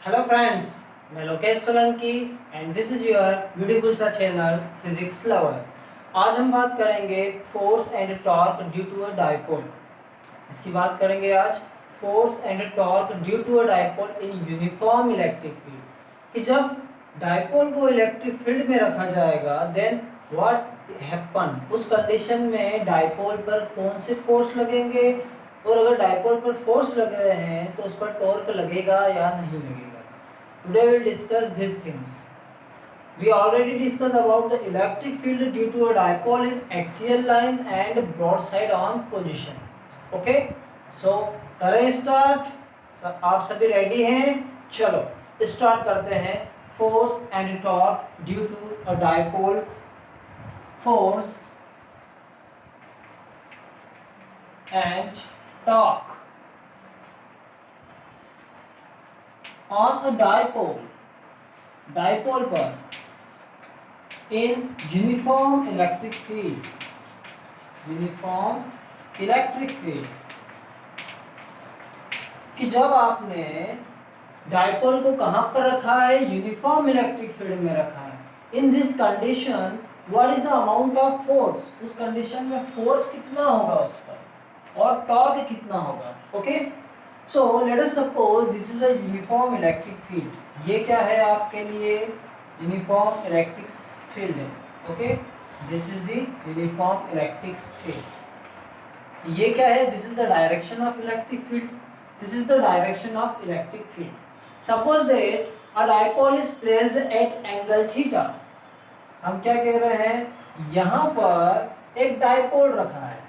Hello friends, मैं Lokesh Solanki and this is your beautiful सा channel physics lover. आज हम बात करेंगे force and torque due to a dipole. इसकी बात करेंगे आज, force and torque due to a dipole in uniform electric field. कि जब डाइपोल को इलेक्ट्रिक फील्ड में रखा जाएगा देन व्हाट हैपन, उस कंडीशन में डाइपोल पर कौन से फोर्स लगेंगे, और अगर डाइपोल पर फोर्स लग रहे हैं तो उस पर टॉर्क लगेगा या नहीं लगेगा। Today we'll discuss these things. We already discussed about the electric field due to a dipole in axial line and broadside on position. Okay? So करें स्टार्ट। आप सभी रेडी हैं? चलो स्टार्ट करते हैं। Force and torque due to a dipole. Force and torque on a dipole पर in uniform electric field कि जब आपने डाइपोल को कहां पर रखा है, यूनिफॉर्म इलेक्ट्रिक फील्ड में रखा है। In this condition what is the amount of force, उस कंडीशन में फोर्स कितना होगा उस पर और टॉर्क कितना होगा। Okay, so let us suppose this is a uniform electric field. ये क्या है आपके लिए? यूनिफॉर्म इलेक्ट्रिक फील्ड है। Okay, this is the uniform electric field. ये क्या है? This is the direction of electric field. This is the direction of electric field. Suppose that a dipole is placed at angle theta. हम क्या कह रहे हैं? यहां पर एक डाइपोल रखा है।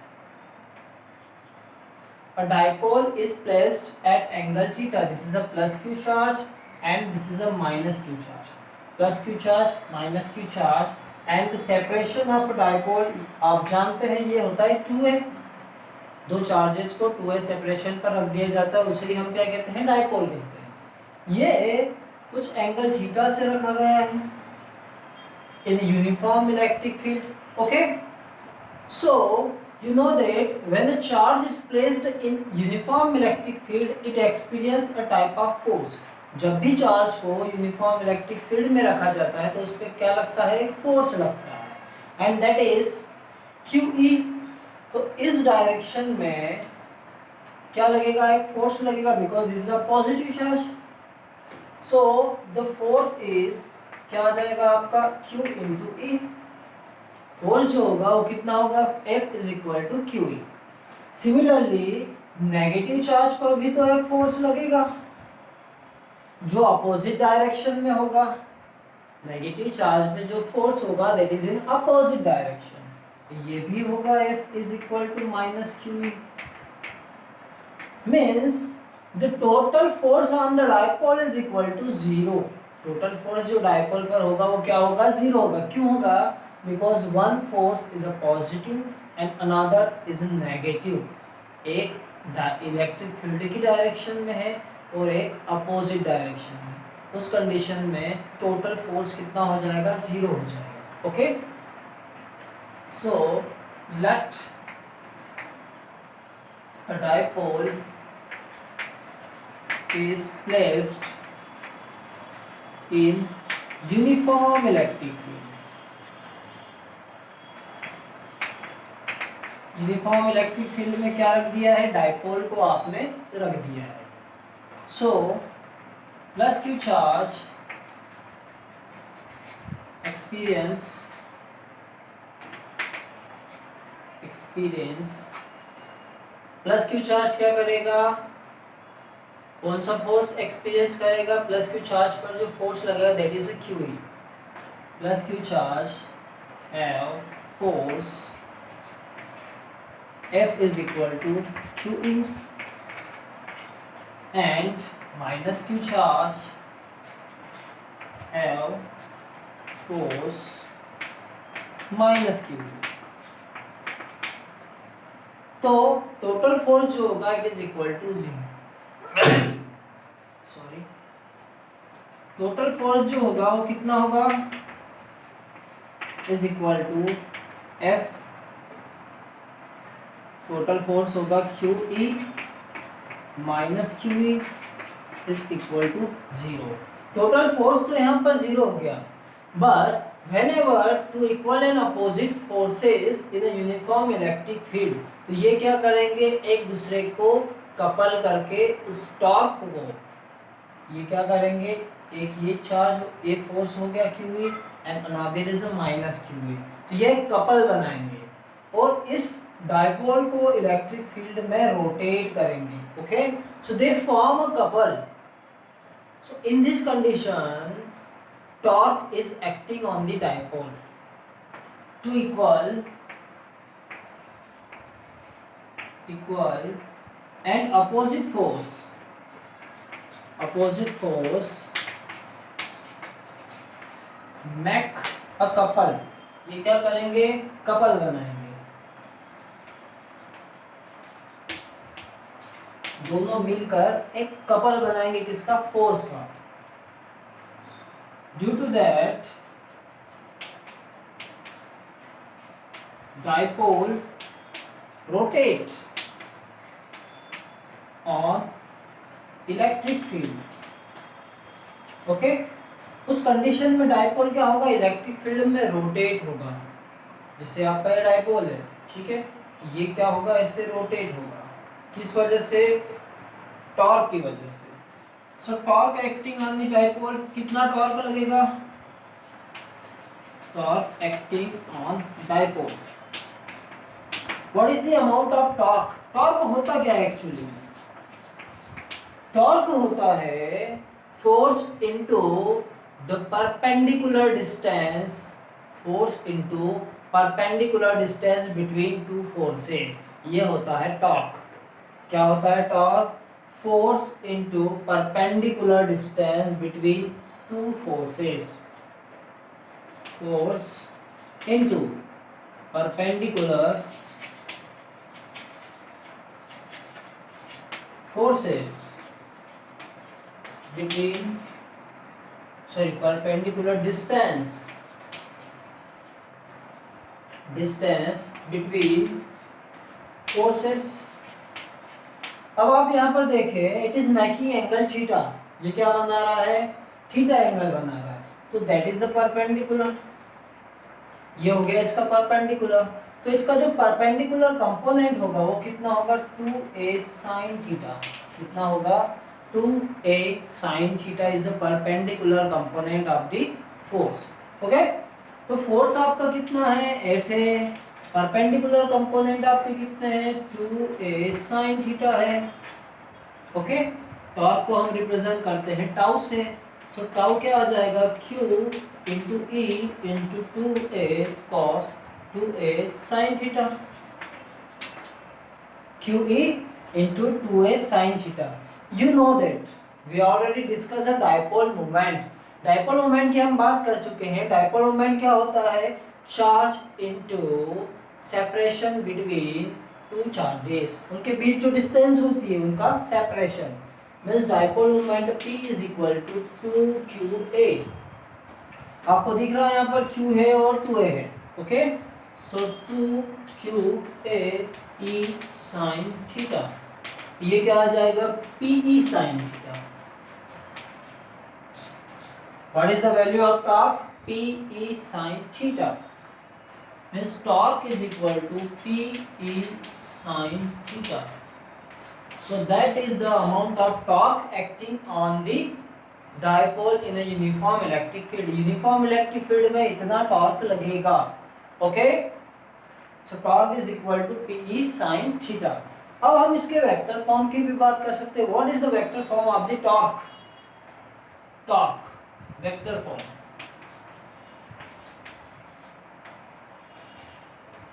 A dipole is placed at angle theta. This is a plus q charge and this is a minus q charge. Plus q charge, minus q charge, and the separation of a dipole आप जानते हैं ये होता है 2a। दो charges को 2a separation पर रख दिया जाता है, उसे ही हम क्या कहते हैं? डाइपोल कहते हैं। ये कुछ एंगल थीटा से रखा गया है in uniform electric field. Okay, so you know that when the charge is placed in uniform electric field it experience a type of force. जब भी चार्ज को यूनिफॉर्म इलेक्ट्रिक फील्ड में रखा जाता है तो उस पर क्या लगता है? एक फोर्स लगता है एंड दैट इज QE। तो इस डायरेक्शन में क्या लगेगा? एक फोर्स लगेगा because this is a positive charge. So the force is क्या आ जाएगा आपका? Q into E। फोर्स जो होगा वो कितना होगा? F is equal to QE। Similarly negative charge पर भी तो एक फोर्स लगेगा जो अपोजिट डायरेक्शन में होगा। नेगेटिव चार्ज पे जो फोर्स होगा that is in opposite direction. ये भी होगा F is equal to minus QE। Means the total force on the dipole is equal to 0। Total force जो डाइपोल पर होगा वो क्या होगा? 0 होगा। क्यों होगा? because one force is a positive and another is a negative। एक इलेक्ट्रिक फील्ड की डायरेक्शन में है और एक अपोजिट डायरेक्शन में। उस कंडीशन में टोटल फोर्स कितना हो जाएगा? 0 हो जाएगा। Okay, so let a dipole is placed in uniform electric field। Uniform electric field में क्या रख दिया है? डाइपोल को आपने रख दिया है। So plus Q charge experience plus Q charge क्या करेगा? कौन सा फोर्स एक्सपीरियंस करेगा? प्लस क्यू चार्ज पर जो फोर्स लगेगा that is QE। Plus Q charge have force F is equal to QE and minus Q charge have force minus QE। तो total force जो होगा it is equal to 0। Sorry, total force जो होगा वो कितना होगा? Is equal to F। Total force होगा QE minus QE is equal to 0। Total force तो यहाँ पर 0 हो गया, but whenever two equal and opposite forces in a uniform electric field, तो ये क्या करेंगे, एक दूसरे को कपल करके उस टॉर्क को, ये क्या करेंगे, एक ये चार्ज ये फोर्स हो गया Q and another is a minus Q, तो ये कपल बनाएंगे और इस डायपोल को इलेक्ट्रिक फील्ड में रोटेट करेंगे। Okay, so they form a couple. So in this condition torque is acting on the dipole to equal and opposite force make a couple। ये क्या करेंगे, कपल बनाएंगे, दोनों मिलकर एक कपल बनाएंगे, किसका, फोर्स का। Due to that, dipole rotates on electric field। Okay, उस कंडीशन में डायपोल क्या होगा, इलेक्ट्रिक फील्ड में रोटेट होगा। जैसे आपका ये डायपोल है, ठीक है, ये क्या होगा, ऐसे रोटेट होगा, किस वजह से, टॉर्क की वजह से। सो torque acting on the dipole, कितना टॉर्क लगेगा, torque acting on dipole. What is the amount of torque. Torque होता क्या है एक्चुअली में, टॉर्क होता है force into the perpendicular distance, force into perpendicular distance between two forces, ये होता है टॉर्क। क्या होता है torque, force into perpendicular distance between two forces, force into perpendicular forces between, perpendicular distance between forces। अब आप यहाँ पर देखें, it is making angle theta, ये क्या बना रहा है, थीटा एंगल बना रहा है, तो दैट इज द परपेंडिकुलर, ये हो गया इसका परपेंडिकुलर। तो इसका जो परपेंडिकुलर कंपोनेंट होगा वो कितना होगा, 2a sin थीटा, कितना होगा, 2a sin theta is the perpendicular component of the force. Okay, तो फोर्स आपका कितना है, F है, परपेंडिकुलर कंपोनेंट आपके कितने हैं, 2a sin थीटा है। ओके, टॉर्क को हम रिप्रेजेंट करते हैं टाउ से, सो टाउ क्या आ जाएगा, q into E into 2a cos 2a sin theta, QE into 2a sin theta। You know that we already discussed a dipole moment। Dipole moment की हम बात कर चुके हैं। डायपोल मोमेंट क्या होता है, charge into separation between two charges, उनके बीच जो डिस्टेंस होती है उनका separation, means dipole moment P is equal to 2QA। आपको दिख रहा है यहाँ पर Q है और 2A है। ओके, सो 2QA E sin थीटा, ये क्या आ जाएगा, PE sin theta. What is the value of torque, PE sin theta, means torque is equal to PE sin theta। So that is the amount of torque acting on the dipole in a uniform electric field। Uniform electric field में इतना torque लगेगा। Okay, so torque is equal to PE sin theta। अब हम इसके vector form की भी बात कर सकते हैं। What is the vector form of the torque? Torque vector form,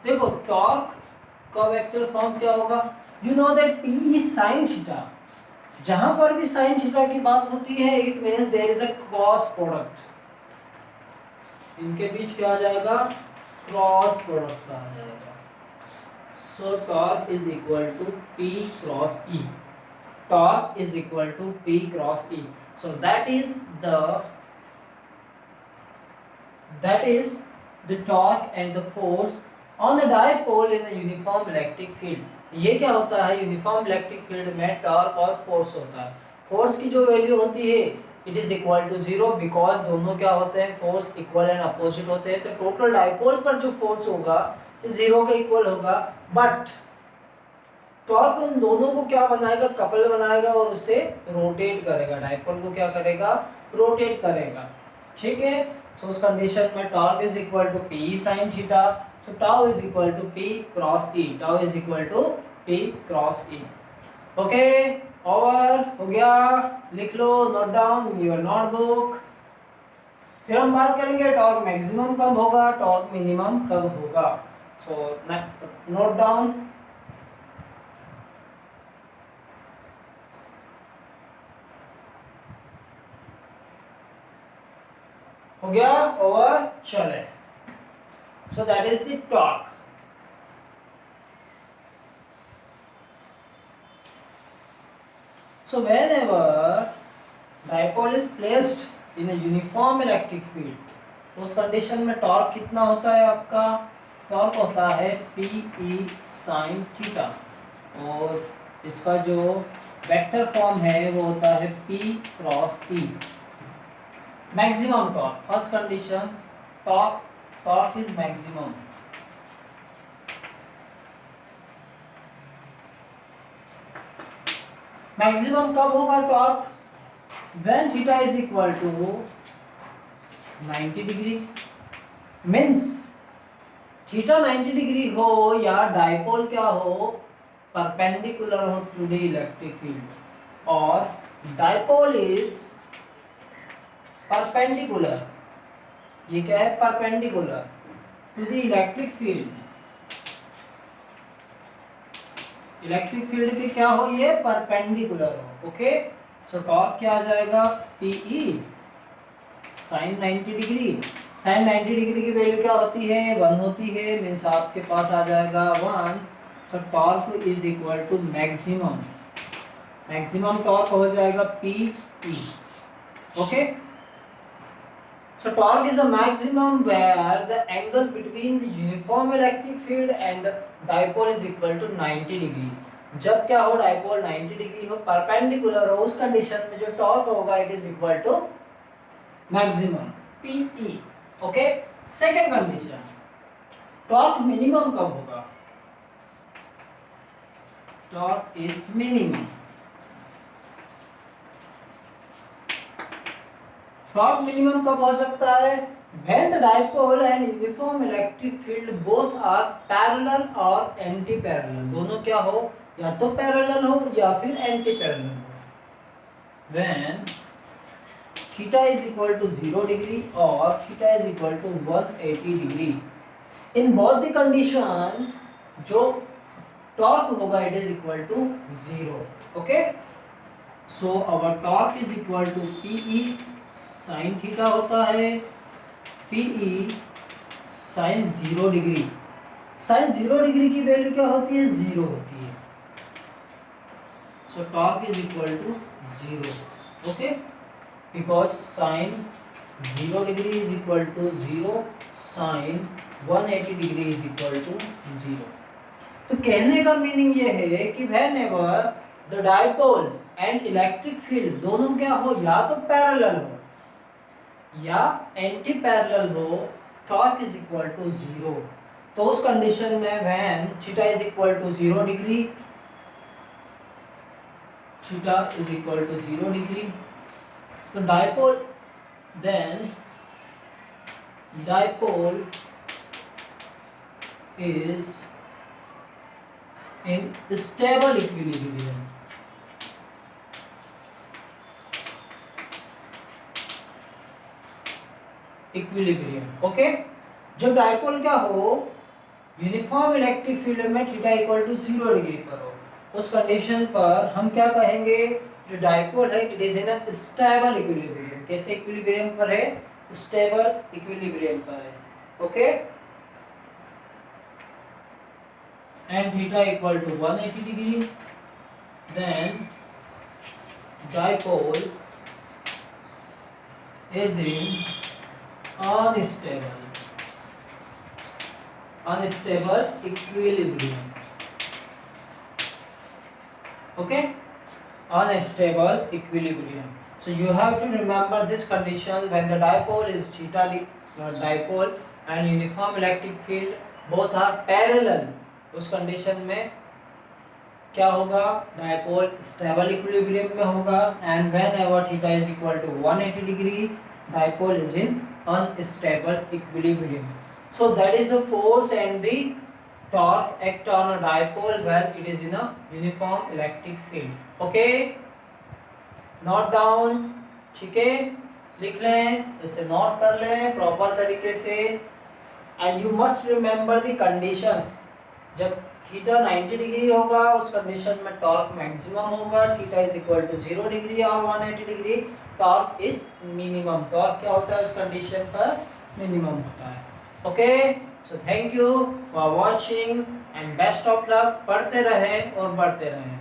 देखो टॉर्क का वेक्टर फॉर्म क्या होगा, you know that P sin theta, जहां पर भी sin थीटा की बात होती है it means there is a cross product, इनके बीच क्या आ जाएगा, क्रॉस प्रोडक्ट आ जाएगा। So torque is equal to P cross E, torque is equal to P cross E। So that is the torque and the force on the dipole in a uniform electric field। ये क्या होता है, uniform electric field में torque और force होता है। Force की जो वैल्यू होती है it is equal to 0 because दोनों क्या होते हैं, फोर्स इक्वल एंड अपोजिट होते हैं, तो टोटल डाइपोल पर जो फोर्स होगा 0 के इक्वल होगा। बट टॉर्क उन दोनों को क्या बनाएगा, कपल बनाएगा और उसे रोटेट करेगा, डाइपोल को क्या करेगा, रोटेट करेगा। ठीक है, सो उस कंडीशन में torque is equal to P sine theta, so tau is equal to P cross E, tau is equal to P cross E. Okay, और हो गया, लिख लो, नोट डाउन योर नोटबुक। फिर हम बात करेंगे टॉर्क मैक्सिमम कब होगा, टॉर्क मिनिमम कब होगा। So note down. हो गया, ओवर, चले। So that is the torque. So whenever dipole is placed in a uniform electric field, तो उस कंडीशन में टॉर्क कितना होता है आपका, टॉर्क होता है पी ई साइन थीटा, और इसका जो वेक्टर फॉर्म है वो होता है P cross E. Maximum torque, first condition, torque is maximum. Maximum कब होगा torque, when theta is equal to 90 degree, means theta 90 degree हो या डाइपोल क्या हो, परपेंडिकुलर हो टू द इलेक्ट्रिक फील्ड, और डाइपोल इज परपेंडिकुलर, ये क्या है, perpendicular to the electric field, electric field के क्या हो, ये परपेंडिकुलर हो। ओके, सो टॉर्क क्या आ जाएगा, P E sine 90 degree, sine 90 degree की वैल्यू क्या होती है, 1 होती है, मीन्स आपके पास आ जाएगा 1। So torque is equal to maximum, maximum torque हो जाएगा P E. Okay, so torque is a maximum where the angle between the uniform electric field and dipole is equal to 90 degree। जब क्या हो, डाइपोल 90 डिग्री हो, perpendicular हो, उस condition में जो टॉर्क होगा it is equal to maximum P E. Okay, second condition, torque minimum कब होगा, torque is minimum, torque minimum कब हो सकता है, when the dipole and uniform electric field both are parallel और एंटी पैरेलल, दोनों क्या हो, या तो पैरेलल हो या फिर एंटी पैरेलल हो। when theta is equal to 0 degree और theta is equal to 180 degree, in both the condition जो टॉर्क होगा it is equal to 0। Okay, so our torque is equal to PE sine theta होता है, PE sine 0 degree, sine 0 degree की value क्या होती है, 0 होती है, so torque is equal to 0। Okay, because sine 0 degree is equal to 0, sine 180 degree is equal to 0। तो कहने का मीनिंग ये है कि whenever the dipole and electric field दोनों क्या हो, या तो पैरेलल हो या एंटी पैरेलल हो, टॉर्क इज इक्वल टू 0। तो उस कंडीशन में when theta is equal to 0 degree, theta is equal to 0 degree, तो dipole, then dipole is in stable equilibrium, equilibrium. Okay, जब डाइपोल क्या हो, यूनिफॉर्म इलेक्ट्रिक फील्ड में theta equal to 0 degree पर हो, उस कंडीशन पर हम क्या कहेंगे, जो डाइपोल है it is in a stable equilibrium. कैसे इक्विलिब्रियम पर है, स्टेबल इक्विलिब्रियम पर है। Okay, and theta equal to 180 degree, then dipole is in unstable equilibrium. Okay, unstable equilibrium. So you have to remember this condition when the dipole is theta dipole and uniform electric field both are parallel. उस condition में क्या होगा, dipole stable equilibrium में होगा and whenever theta is equal to 180 degree dipole is in unstable equilibrium. So that is the force and the torque act on a dipole when it is in a uniform electric field. Okay, note down. ठीक है, लिख लें, इसे note कर लें proper तरीके से. And you must remember the conditions. जब थीटा 90 डिग्री होगा उस कंडीशन में टॉर्क मैक्सिमम होगा. Theta is equal to 0 degree और 180 degree torque is minimum. Torque क्या होता है उस कंडीशन पर, मिनिमम होता है. Okay, so thank you for watching and best of luck. पढ़ते रहें और बढ़ते रहें.